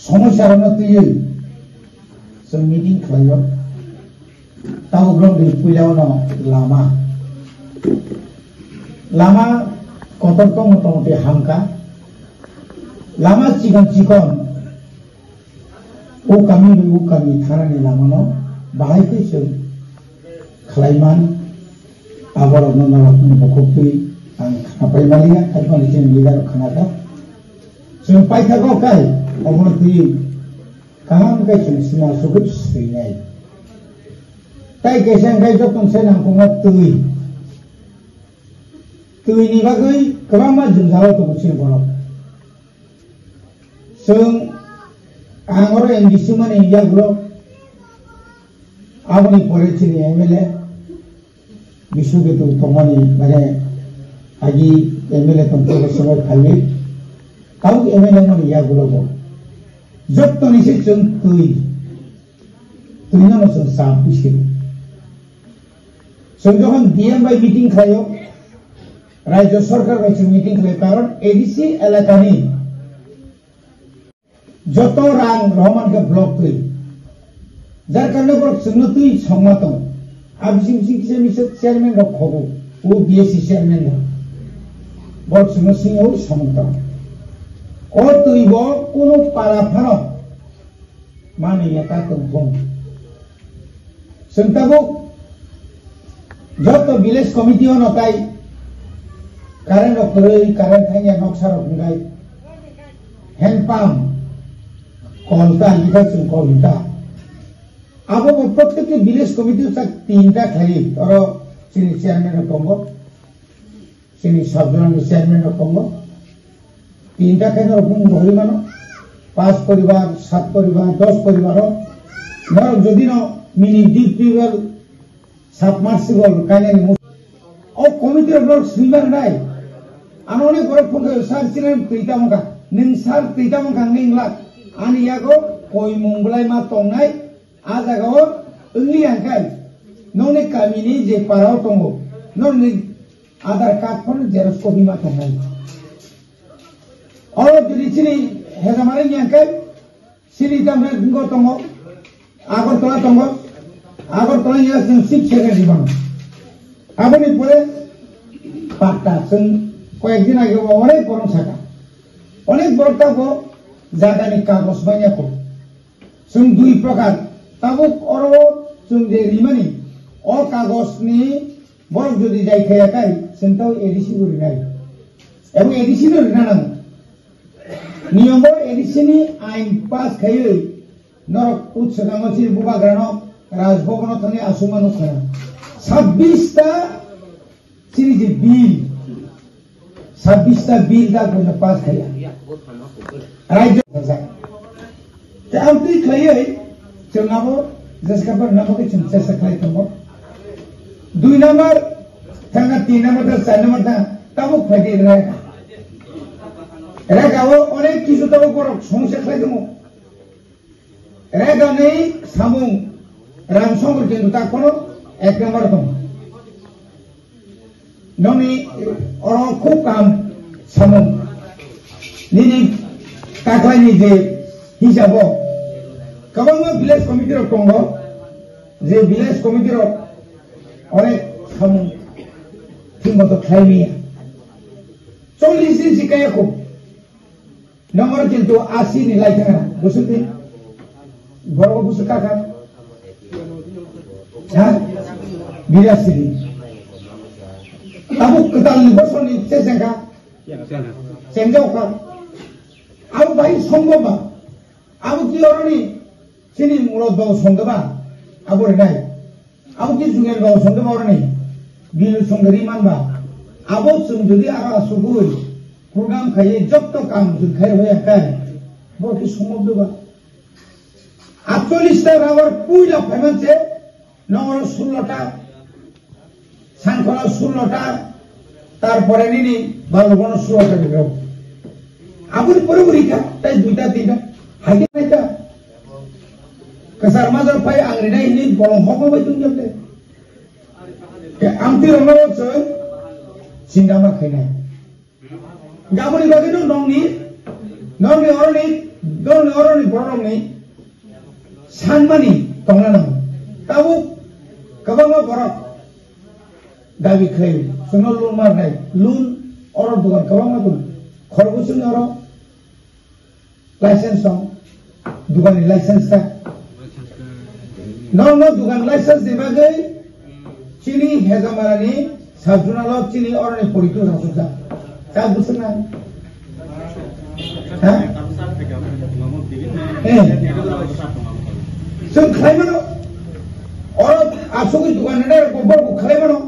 समस्या तुय जों मिटिं खालायो तावग्रम पुलियावनो लामा कतरको मोटामोटी हामका लामा चिकन ओ कमी थानानि लामानो बाहायखै जों खालायमान आबादनो नावखौ बखौै आं खापायमालिया खायफानि जों लिगार खानाका जों पाइथागो काय अमरति काम काय जों सिना सुगुर सैनाय ताइ गेसें गाय जतनसे नांगौमा tuyनि बागै गोबां मा जों जालाव दंसै बर' जों आंगर एमडीसी माने इयाग्रो आबनि परेथिनि एमएलए बिसुगेतु तमानि माने आगि एमएलए तंत्र समय खालि ताउ एमएलए माने इयाग्रो जतनि से जों tuyना जों सापिसे जों जखन डीएम बाय मीटिंग खायो राज्य सरकार बाय मीटिंग खायो कारण एडीसी एलाकानि जत रां रहमान के ब्लॉक तुई जार कारणे बर जोंनो तुई संमा दं आबिसिं मिसे चेयरमैन रख खबो ओ बीएससी चेयरमैन बर जोंनो सिङाव समता ओ तुई बो कोनो पारा फानो माने याता दं जोंताबो जत विलेज कमिटी नताय कारेन्ट कारेन्ट थाइया नक्सा रखुंगाय हैंडपाम्प कलता इधर से कलता अब वो प्रत्येक विलेज कमिटी तक 3टा खाली और सिनी चेयरमैन रखोंगो सिनी सबजन चेयरमैन रखोंगो 3टा खाली रखोंगो होली मानो 5 परिवार 7 परिवार 10 परिवार नर जदि न मिनी डीप टिউবवेल सबमार्सिबल कायने और कमिटी रखोंगो स्विमार नाय आनोने गरब फंगे सार सिनेम तैता मंगा नों सार तैता मंगा नोंला आनि यागो कोई मुंगलाय मा तंनाय आ जागाव ओंलि आंखाय नोंनि गामिनि जे पाराव दंगो नोंनि आधार कार्ड फोन जेरक्स कपि मा तंनाय और दिरिसिनि हेजामारि आंखाय सिरि दामरे दुंगो दंगो आगरतला या जों 6 सेकेन्ड बन आबनि परे पाट्टा जों कयेकदिन आगे अनेक गरम साका अनेक बरताको जागानि कागज बायनायखौ जों 2 प्रकार ताबो अरो जों जे रिमानि अ कागजनि बरफ जदि जायखायाखाय जों ताव एडिसि गुरिनाय एबं एडिसि गुरिना नांगौ नियमो एडिसिनि आइन पास खायै नरक उच्चगामसि बुबाग्रानो राजभवनो थांनि आसुमानो खाना 26टा सिरिज बिल 26टा बिल दा गुना पास खाया राज्य जाय आं तुई खायै जोंनाबो जेसकाबर नामखौ जों चेष्टा खालामो 2 नम्बर थांगा 3 नम्बर 4 नम्बर था ताबो फायदे रेगावो अनेक किसु ताबो गरक संसे खालामो रेगानै सामुं रामसंगर जेनु ताखोनो 1 नम्बर दं नोंनि अरो खूब काम सामुं निनि ताखलायनि जे हिसाबो गोबां विलेज कमिटी दंगो जे विलेज कमिटी अनेक सामुं थिंगो खायमिया 40 दिन सिकायाखौ नंगर किन्तु 80 नि लायथाङा बुसुति बर'बो बुसु काका हा 82 दिन ताबो गोदान बोसोरनि चेसेंखा चेंजावखा आबो बाय संगबा आबो कि अरनि सिनि मुरद बाव संगबा आबो रेनाय आबो कि जुगेल बाव संगबा अरनि बिलु संगरि मानबा आबो जों जदि आगा सुगुय प्रोग्राम खायै जब तो काम जों खाय होया काय बरखि संगबदोबा 48टा रावर पुइला फाइमानसे नंगर 16टा सानखला 16टा तारपरे निनि बालबन 16टा दिगो आबुनि परबरिका ताइ 2टा 3टा हाइदे नायता केसार माजार फाय आंग्रिना हिनि बरं हको बाय तुंजोबदे के आमति रंगावो सिंगामा खायनाय गाबोनि बागै दं नंनि Noni oroni borong sanmani tongna nang. Tahu kabama borok dabi khay. Suno lun mar nai lun orok dugan kabama tu. Khorbusun orok license song dugan license ka. No dugan license di bagai cini hezamarani sabjuna lo cini oroni politu rasuka. Kau busun nang. Sun khai mano orang asok itu kan ada kubur ku khai mano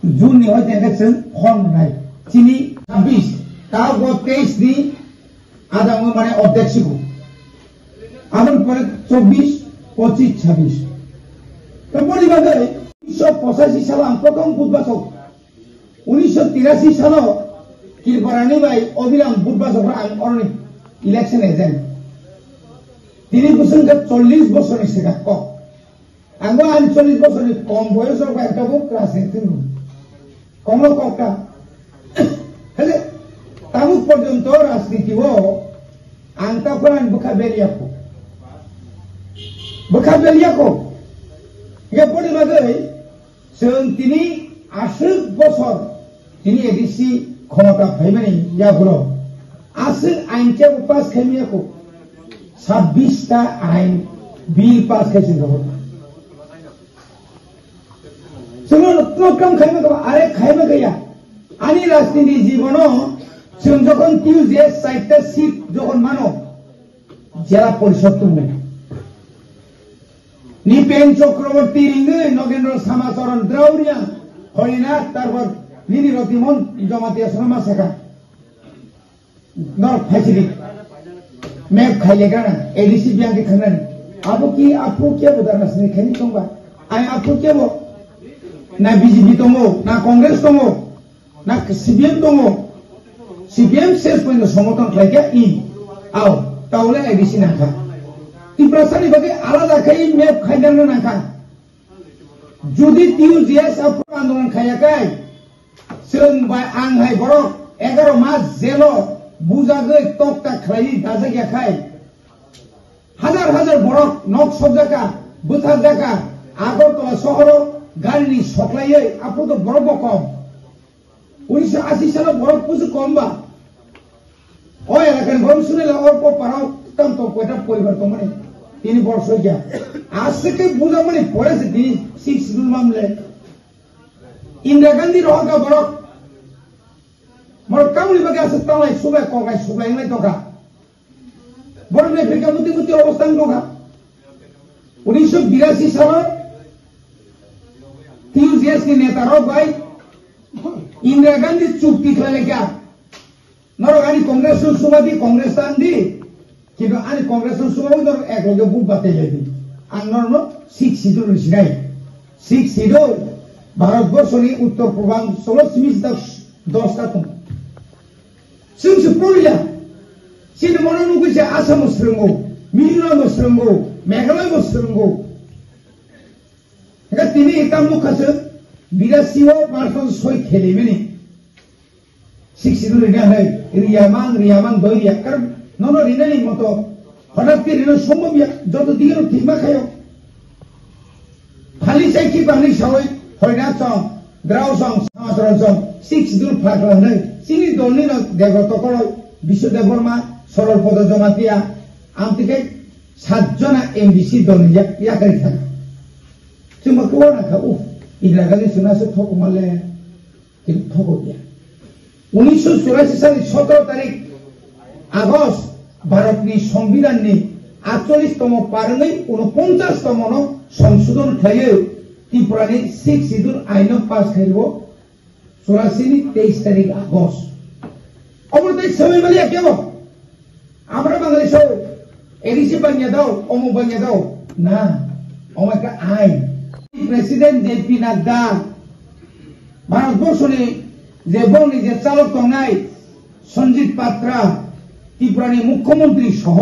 Jun ni hoy tengah sun horn nai cini 26 tahu go 23 di ada orang mana objek siku aman pada 24 25 26 kemudian bagai 1985 salah angkotong budbasok 1983 salah Kirparani bai Obiram budbasok orang election agent Dini bukan ke 40 bosor ni sekat kok. Anggo 40 bosor ni kom boyosor ka ekta buk kelas itu. Komlo kok ka. Hele tamu porjonto rasniti wo angka peran belia ko. Ya podi bagai seung tini asuk bosor tini edisi khomata phaimani ya gulo. Asuk ainche upas khemia ko. 26 आइन bill pass कैसे होगा चलो तो कम खाई में अरे खाई में गया आनी राजनीति जीवनो जों जखन टिउजडे साइटटा सीट जखन मानो जरा परिषद तुमने निपेन चक्रवर्ती रिंगे नगेंद्र समाचरण द्राउरिया हरिना तारपर निनि रतिमन जमाती आश्रम सका नर फैसिलिटी मैं खाइलेगा ना एडीसी बियांग के खाना नहीं आपको क्या बता रहा है खेनी कहूँगा आये आपको क्या वो ना बीजेपी तो मो ना कांग्रेस तो मो ना सीपीएम तो मो सीपीएम सेल्स पॉइंट समर्थन खाएगा आओ ताऊले एडीसी ना खा तिप्रासानी बगे आलादा खाई मैं खाइलेगा ना खा जुदी टिउजडे आपको आंदोलन खाया काय सों बाय आंग हाय बरो 11 मास जेलो बुजागै तक्ता खाई दाजागिया खाई हजार बरक नक सब्जाका बुथार जाका आगरतला शहर गाड़ी सकलायै आपको तो बरफ कम 1980 साल बरफ कुछ कम बा ओ एलाकानि बरफ सुनेला अल्प पाराव तम तो कोटा परिवर्तन माने 3 वर्ष गया आज से के बुजा माने पड़े से 6 शिड्यूल मामले इंदिरा गांधी रहका बरफ Mor kamu ni bagi asal talai subai yang lain toka. Baru ni mereka muti obostan toka. 1982 salah TUGS ni neta robai Indira Gandhi cukti kelale kya. Naro ani Kongres sumadi Kongres tandi. Kilo ani Kongres sumadi naro ekloge buk bate jadi. Anor no 6 sidul nisnai. 6 sidul Bharatbor ni Uttar Purban 16 simis tak 10 tatung. Sing sepulia, sini mana nunggu je Assam Muslimgo, Mizoram Muslimgo, Meghalaya Muslimgo. Enggak tini hitam muka se, bila siwa parton soi kheli meni. Sik sidu rina hai, riyaman doi ya, kar nono rina ni moto, hodat ke rina sombo biya, joto digero thikma khayo. Khali sai ki bani sawai, hoina song, draw song, samasaran song, sik sidu phakla hai. Sini doni na devoto koro Bishu Devorma Sorol Podo Jomatia Amtike 7 jona MBC doni ya kari thaka cuma kuwana ka Indira Gandhi suna se thoko male কিন্তু thoko dia 1984 সালের 17 তারিখ August ভারতনি সংবিধাননি 48তম পারनै 49তম সংশোধন খাইয়ে ত্রিপুরানি 6 schedule আইন pass খাইবো 23 तारीख August অবরতাই সবাই মিলে কেব আমরা বাংলাদেশ এডিসি বানিয়ে দাও অমু বানিয়ে দাও না আমাকে আইন প্রেসিডেন্ট জেপি নাড্ডা ভারতবর্ষনি যে বলনি যে চালক তংনাই সঞ্জিত পাত্রা ত্রিপুরানি মুখ্যমন্ত্রী সহ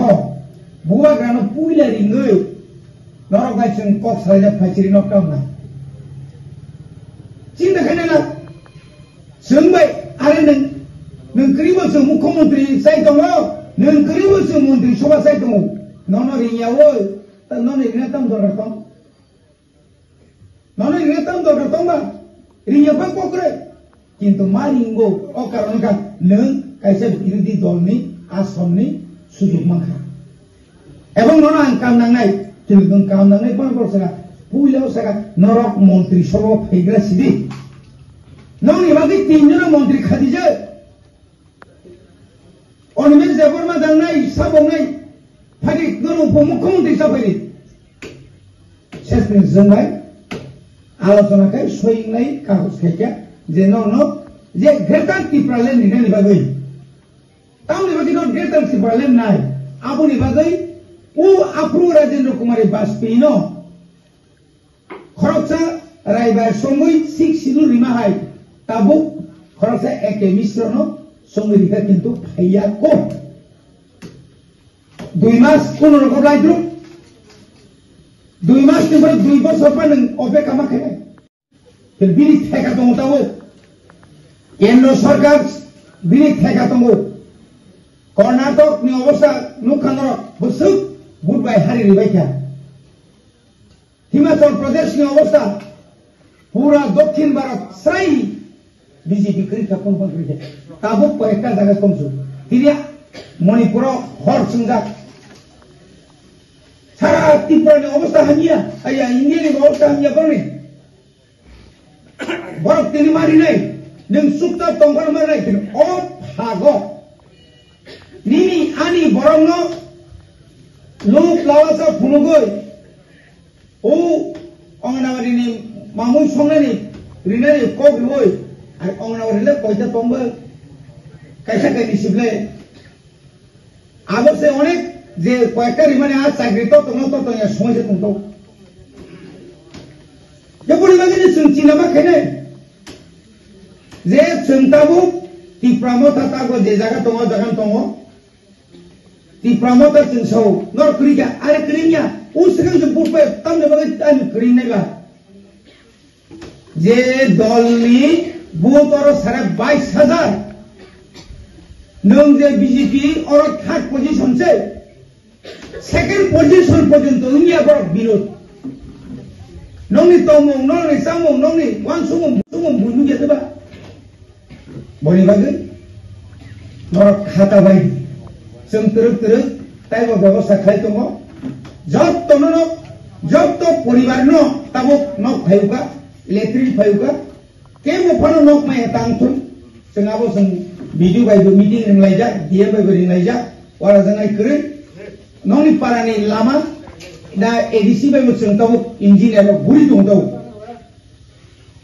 বুয়া গ্রাম পুইলা রিঙ্গৈ নরগাইছেন কক সাইজা ফাইচিরি নকটাও না চিন্তা খাইনা না जोंबाय आरो नों keribu se mukhamantri sai tongo nang keribu se mantri sabha sai tongo nono rinyawo nono rinyatam dorar tong nono rinyatam dorar tong ba rinyapang kokre kintu maringo o karon kan nang kaisa birodi dolni asamni sujug mangkha ebong nono ang kam nangnai tilung kam nangnai pon korsaka puilaw saka norok mantri sabha phegra sidi nong ibagi tinjana mantri khadija Ornament Zabur Madanai, Sabonai, Padik, no, Pomukon, the Sabari. Chestin Zunai, Alosanakai, Swing Night, Kahus Kaka, they know not, they get up the problem in any way. Town never not get up the problem night. Abuni Bagay, who approve Rajendra Kumari Baspino, Korotsa, Raiba Songui, 6 Sidu Rimahai, Tabu, Korotsa Eke Misrono. Songwirika kintu phaya ko 2 mas kono rokor laidru 2 mas timber 2 bosor pan ope kama khene tel bini theka tongo tawo kendro sarkar bini theka tongo Karnatak ni obostha nukhanor busuk budbai hari ribaikha Himachal Pradesh ni obostha pura Dokhin Bharat sai BJP kiri kapon pon kiri tabuk koyekta jaga komsu tiria Manipur hor sungjak sara Tripura ni obostha hanya aya India ni obostha hanya bani borok tini mari nai neng sukta tongkol mari nai tin o phago nini ani borong no luk lawasa phunugoi o onganawari ni mamui songnani rinani kogoi আর অংনাওয়ারিলে কয়টা তম্ব কাইসা কাই নিসিবলে আবসে অনেক যে কয়েকটা রিমানে আজ চাকরি তো তোমরা তো তোমরা সময় তো যে পরিমাণে যে চিনামা খেনে যে চিন্তাবু তি প্রামতা তাগো যে জায়গা তোমরা জায়গা তোমরা তি প্রামতা চিনসো নর করিকা আরে করিয়া উসকে যে পুরপে তমনে বগে তান করি নাইবা যে দলনি Both or Sarah by Hazard. Known the BJP or a third position say. Second position pojunto India got below. Noni Tomo, noni Samo, noni one sumum would get about Bonivagan nor Hatabai. Some Turk, time of the Osakaitomo. Job Tono, Job to Polivarno, Tabo, no Payuka, Electric Payuka. Kemo pano nok mai tangtun sengabo seng video by the meeting in laija dia by in laija wala jangai kre noni parani lama da edisi by seng tabu engineer buri tong tabu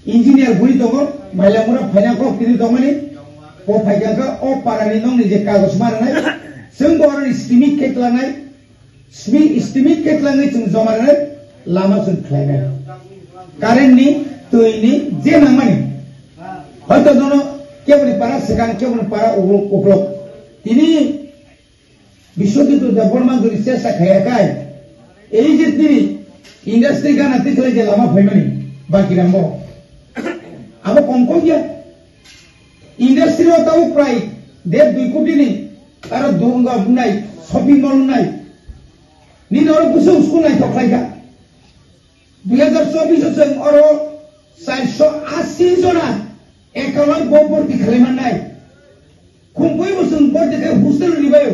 engineer buri tong maila mura phana ko kini tongani ko phaiga ka o parani noni je kagos maranai seng boran estimate ketlangai seng zomaranai lama seng khlainai karen ni तो इन्हें जे नमने हर तो दोनों क्या बने पारा सेकान क्या बने पारा उपलोक इन्हें विश्व की तो जबरमान जो रिसर्च खाया का है यही जितनी इंडस्ट्री का नाते चले जलामा फेमनी बाकी रंगो अब कौन क्या इंडस्ट्री होता वो प्राइस देव दुईकुटी नहीं तारा दोंगा बुनाई शॉपिंग मॉल नहीं नीन और कुछ उसको नहीं तो खाएगा 2024 से और 480 जना एकाउंट बोपर दिखलेमान नाय खुंपई बसुन बोर देखे हुस्टल रिबायो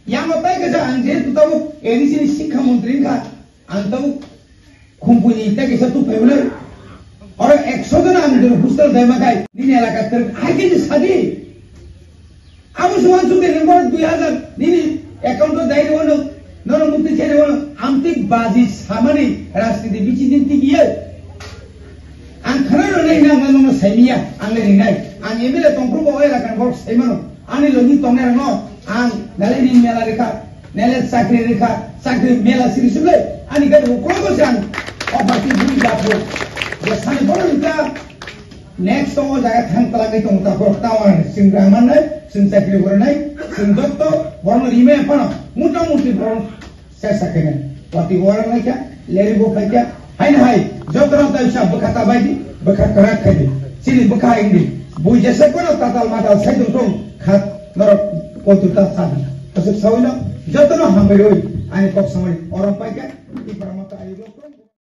yang apa ke sa anje tu tahu edisi शिक्षा मंत्री का अंतु खुंपुनी इतना के सतु पेवलर और 100 जना अंदर हुस्टल दायमा काय नीने इलाका तर आगे जे सादी अब सुवान सुके नंबर 2000 नीने अकाउंट तो दायरे वनो नरो मुक्ति छेरे वनो आमतिक बाजी सामानी राजनीति बिची दिन्ति किए आं खरानो नै नांगा नो साइमिया आंले रिनाय आं एमएलए तंफ्रु बय राखान बक साइमानो आनि लोनि तंनेर न आं नालेनि मेला रेखा नाले साख्रि मेला सिरिसुले आनि गादो कोको जान अबाति बुइ बाफो जे सानि बरनका नेक्स्ट तो जागा थां तलागै तो मुता प्रस्तावन सिंग्रामान नै सिं साख्रि बरनाय सिं दत्त बरन रिमे फन मुटा मुति बरन सेसाकेने पति वरन नायका लेरिबो फाइका हाइन हाय जतरा ताइसा बखाता बायदि बखा करा खायदि सिनि बखा इंदि buijese kono tatal matal saidung tong khat norok kotuta sana asuk sawina jotono hamberoi ani kok samari orang paika di paramata ayo